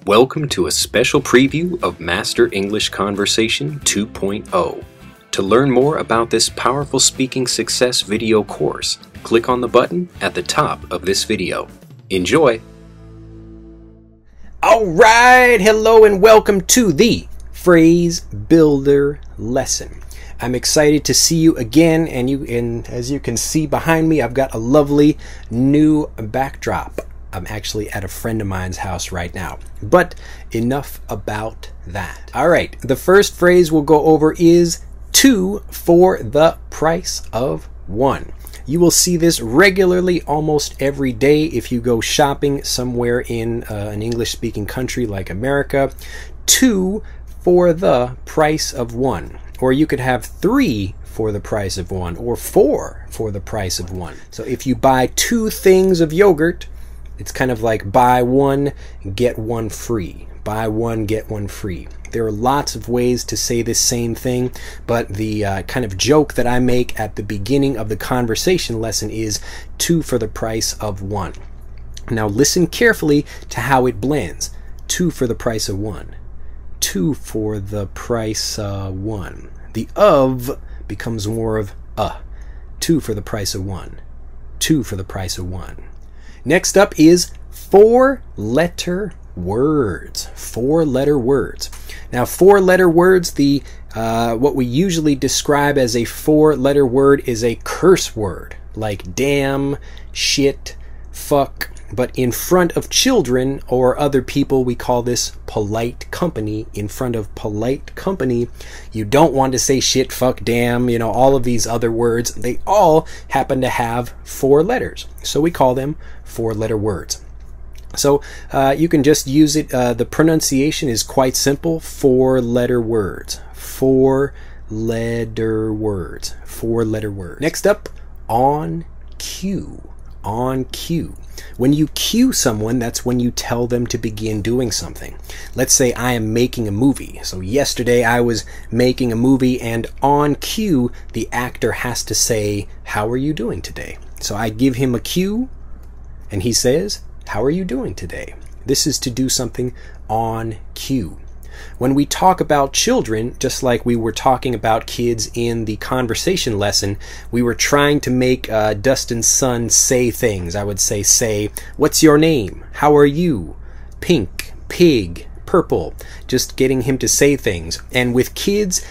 Welcome to a special preview of Master English Conversation 2.0. To learn more about this powerful speaking success video course, click on the button at the top of this video. Enjoy! Alright, hello and welcome to the Phrase Builder lesson. I'm excited to see you again, and as you can see behind me, I've got a lovely new backdrop. I'm actually at a friend of mine's house right now. But enough about that. All right, the first phrase we'll go over is 2 for the price of 1. You will see this regularly almost every day if you go shopping somewhere in an English-speaking country like America. 2 for the price of 1. Or you could have 3 for the price of 1, or 4 for the price of 1. So if you buy 2 things of yogurt, it's kind of like buy 1, get 1 free. Buy 1, get 1 free. There are lots of ways to say this same thing, but the kind of joke that I make at the beginning of the conversation lesson is 2 for the price of 1. Now listen carefully to how it blends. 2 for the price of 1. 2 for the price of 1. The of becomes more of 2 for the price of 1. 2 for the price of 1. Next up is 4-letter words. 4-letter words. Now 4-letter words, what we usually describe as a 4-letter word is a curse word, like damn, shit, fuck. But in front of children or other people, we call this polite company. In front of polite company, you don't want to say shit, fuck, damn, all of these other words. They all happen to have 4 letters. So we call them 4-letter words. So you can just use it. The pronunciation is quite simple. 4-letter words. 4-letter words. 4-letter words. Next up, on cue. On cue. When you cue someone, that's when you tell them to begin doing something. Let's say I am making a movie. So yesterday I was making a movie, and on cue, the actor has to say, "How are you doing today?" So I give him a cue, and he says, "How are you doing today?" This is to do something on cue. When we talk about children, just like we were talking about kids in the conversation lesson, we were trying to make Dustin's son say things. I would say, "What's your name? How are you? Pink, pig, purple." Just getting him to say things. And with kids,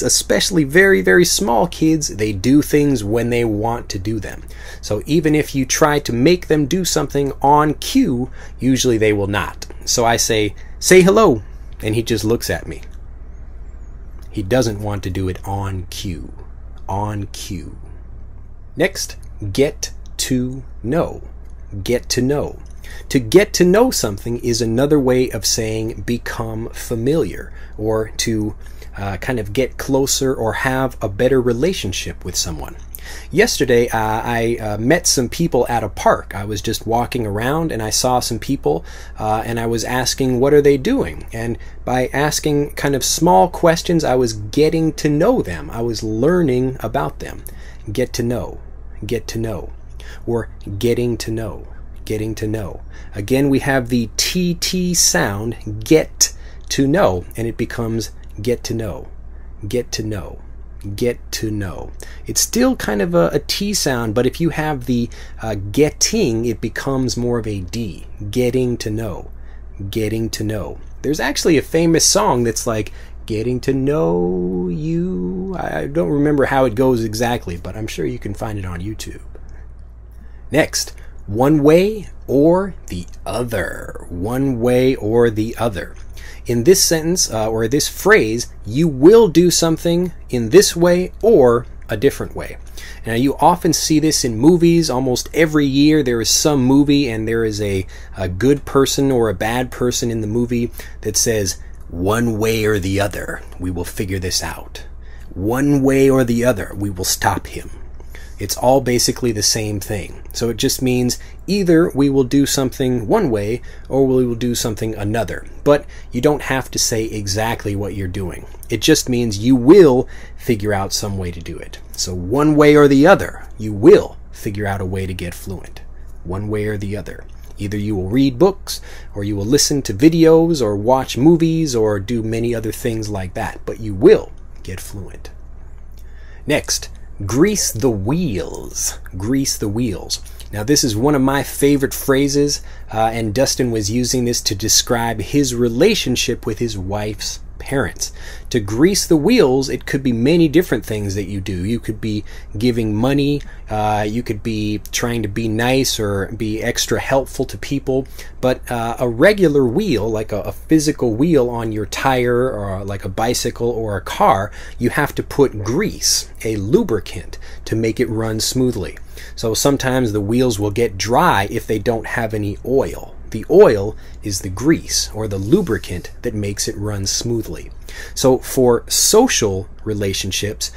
especially very, very small kids, they do things when they want to do them. So even if you try to make them do something on cue, usually they will not. So I say hello. And he just looks at me. He doesn't want to do it on cue. On cue. Next, get to know. Get to know. To get to know something is another way of saying become familiar, or to kind of get closer or have a better relationship with someone. Yesterday, I met some people at a park. I was just walking around and I saw some people and I was asking, what are they doing? And by asking kind of small questions, I was getting to know them. I was learning about them. Get to know. Get to know. Or getting to know. Getting to know. Again, we have the TT sound, get to know, and it becomes get to know. Get to know. Get to know. It's still kind of a T sound, but if you have the getting, it becomes more of a D. Getting to know. Getting to know. There's actually a famous song that's like, getting to know you. I don't remember how it goes exactly, but I'm sure you can find it on YouTube. Next, one way or the other. One way or the other. In this sentence, or this phrase, you will do something in this way or a different way. Now, you often see this in movies. Almost every year there is some movie and there is a good person or a bad person in the movie that says, one way or the other, we will figure this out. One way or the other, we will stop him. It's all basically the same thing. So it just means either we will do something one way or we will do something another. But you don't have to say exactly what you're doing. It just means you will figure out some way to do it. So one way or the other, you will figure out a way to get fluent. One way or the other. Either you will read books, or you will listen to videos, or watch movies, or do many other things like that, but you will get fluent. Next, grease the wheels. Grease the wheels. Now, this is one of my favorite phrases, and Dustin was using this to describe his relationship with his wife's parents. To grease the wheels, it could be many different things that you do. You could be giving money, you could be trying to be nice or be extra helpful to people, but a regular wheel, like a physical wheel on your tire or like a bicycle or a car, you have to put grease, a lubricant, to make it run smoothly. So sometimes the wheels will get dry if they don't have any oil. The oil is the grease or the lubricant that makes it run smoothly. So for social relationships,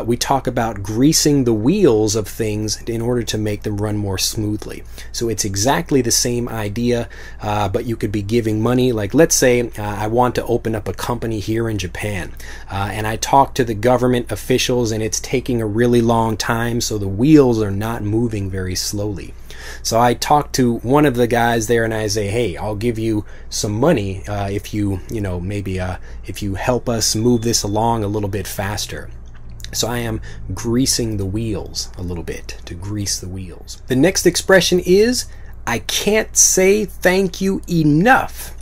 we talk about greasing the wheels of things in order to make them run more smoothly. So it's exactly the same idea, but you could be giving money. Like, let's say I want to open up a company here in Japan, and I talk to the government officials and it's taking a really long time, so the wheels are not moving very slowly. So I talk to one of the guys there and I say, hey, I'll give you some money if you help us move this along a little bit faster. So I am greasing the wheels a little bit, to grease the wheels. The next expression is, I can't say thank you enough.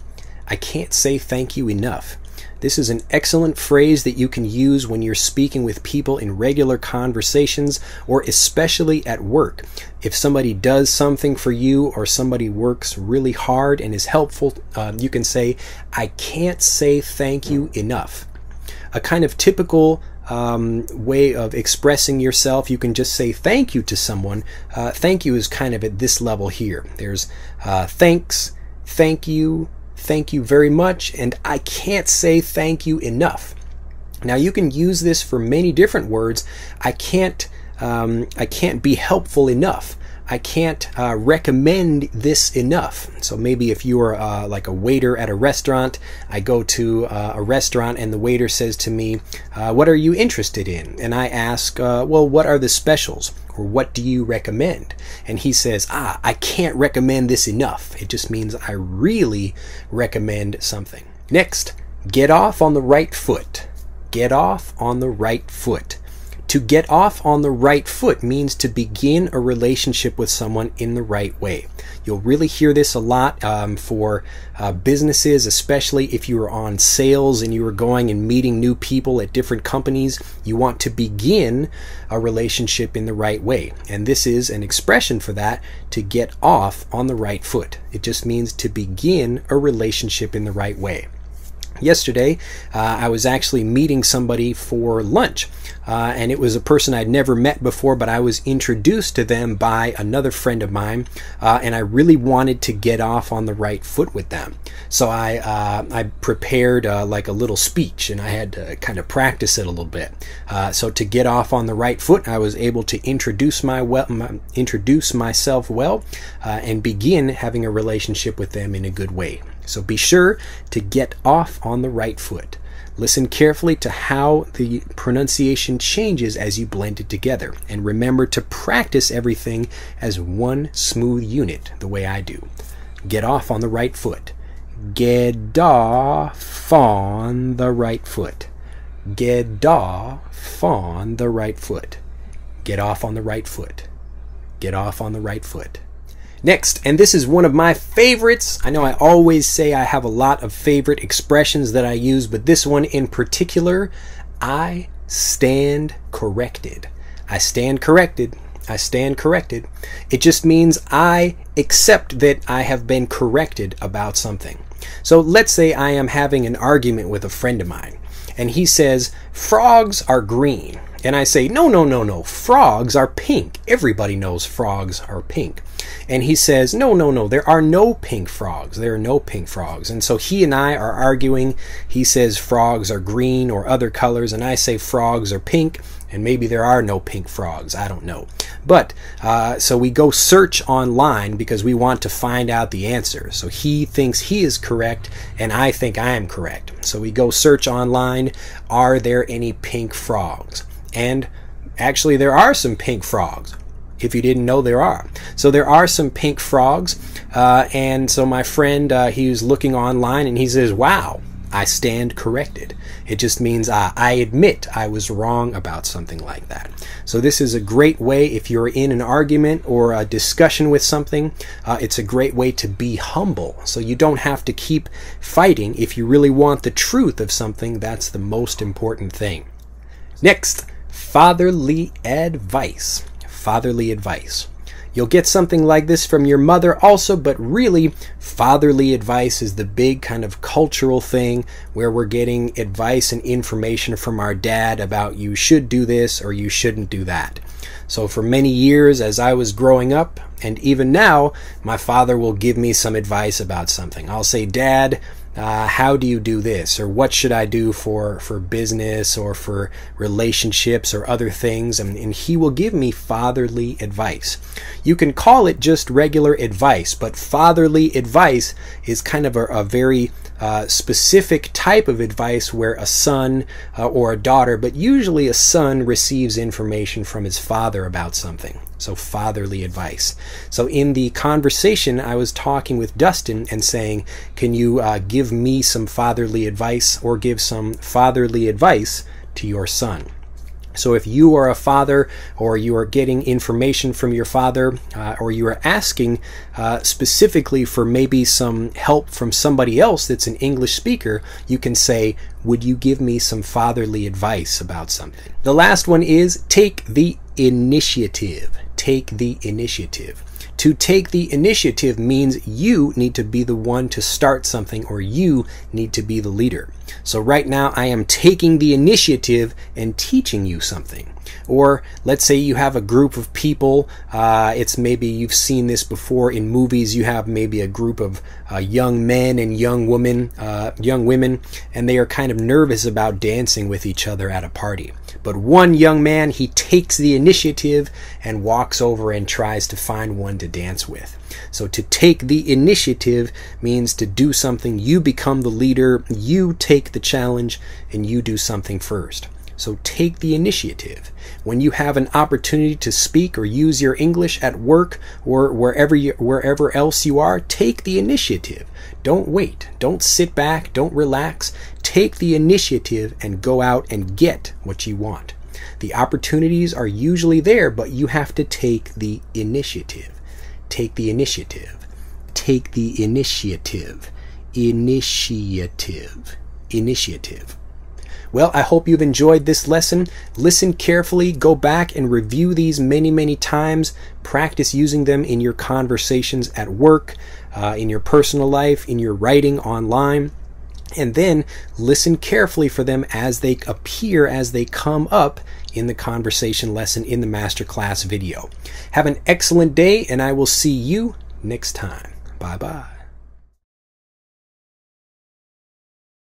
I can't say thank you enough. This is an excellent phrase that you can use when you're speaking with people in regular conversations, or especially at work. If somebody does something for you or somebody works really hard and is helpful, you can say, I can't say thank you enough. A kind of typical way of expressing yourself, you can just say thank you to someone. Thank you is kind of at this level here. There's thanks, thank you very much, and I can't say thank you enough. Now you can use this for many different words. I can't be helpful enough. I can't recommend this enough. So maybe if you are like a waiter at a restaurant, I go to a restaurant and the waiter says to me, what are you interested in? And I ask, well, what are the specials? Or what do you recommend? And he says, I can't recommend this enough. It just means I really recommend something. Next, get off on the right foot. Get off on the right foot. To get off on the right foot means to begin a relationship with someone in the right way. You'll really hear this a lot for businesses, especially if you are on sales and you are going and meeting new people at different companies. You want to begin a relationship in the right way. And this is an expression for that, to get off on the right foot. It just means to begin a relationship in the right way. Yesterday, I was actually meeting somebody for lunch, and it was a person I'd never met before, but I was introduced to them by another friend of mine, and I really wanted to get off on the right foot with them. So I prepared like a little speech, and I had to kind of practice it a little bit. So to get off on the right foot, I was able to introduce myself well, and begin having a relationship with them in a good way. So be sure to get off on the right foot. Listen carefully to how the pronunciation changes as you blend it together. And remember to practice everything as one smooth unit, the way I do. Get off on the right foot. Get off on the right foot. Get off on the right foot. Get off on the right foot. Get off on the right foot. Next, and this is one of my favorites. I know I always say I have a lot of favorite expressions that I use, but this one in particular, I stand corrected. I stand corrected. I stand corrected. It just means I accept that I have been corrected about something. So let's say I am having an argument with a friend of mine, and he says, frogs are green. And I say, no, frogs are pink. Everybody knows frogs are pink. And he says, no, there are no pink frogs. There are no pink frogs. And so he and I are arguing. He says frogs are green or other colors, and I say frogs are pink, and maybe there are no pink frogs. I don't know. But, so we go search online because we want to find out the answer. So he thinks he is correct, and I think I am correct. So we go search online, are there any pink frogs? And actually there are some pink frogs. if you didn't know there are. So there are some pink frogs, and so my friend, he was looking online and he says, wow, I stand corrected. It just means I admit I was wrong about something like that. So this is a great way if you're in an argument or a discussion with something. It's a great way to be humble. So you don't have to keep fighting. If you really want the truth of something, that's the most important thing. Next, fatherly advice. Fatherly advice. You'll get something like this from your mother also, but really, fatherly advice is the big kind of cultural thing where we're getting advice and information from our dad about you should do this or you shouldn't do that. So for many years as I was growing up, and even now, my father will give me some advice about something. I'll say, Dad, how do you do this? Or what should I do for business or for relationships or other things? And he will give me fatherly advice. You can call it just regular advice, but fatherly advice is kind of a very specific type of advice where a son or a daughter, but usually a son receives information from his father about something. So fatherly advice. So in the conversation, I was talking with Dustin and saying, can you give me some fatherly advice or give some fatherly advice to your son? So if you are a father or you are getting information from your father or you are asking specifically for maybe some help from somebody else that's an English speaker, you can say, would you give me some fatherly advice about something? The last one is take the initiative. Take the initiative. To take the initiative means you need to be the one to start something, or you need to be the leader. So right now I am taking the initiative and teaching you something. Or let's say you have a group of people, it's maybe you've seen this before in movies, you have maybe a group of young men and young women, and they are kind of nervous about dancing with each other at a party. But one young man, he takes the initiative and walks over and tries to find one to dance with. So to take the initiative means to do something, you become the leader, you take the challenge, and you do something first. So take the initiative. When you have an opportunity to speak or use your English at work or wherever else you are, take the initiative. Don't wait. Don't sit back. Don't relax. Take the initiative and go out and get what you want. The opportunities are usually there, but you have to take the initiative. Take the initiative. Take the initiative. Initiative. Initiative. Well, I hope you've enjoyed this lesson. Listen carefully, go back and review these many, many times. Practice using them in your conversations at work, in your personal life, in your writing online. And then listen carefully for them as they appear, as they come up in the conversation lesson in the masterclass video. Have an excellent day, and I will see you next time. Bye-bye.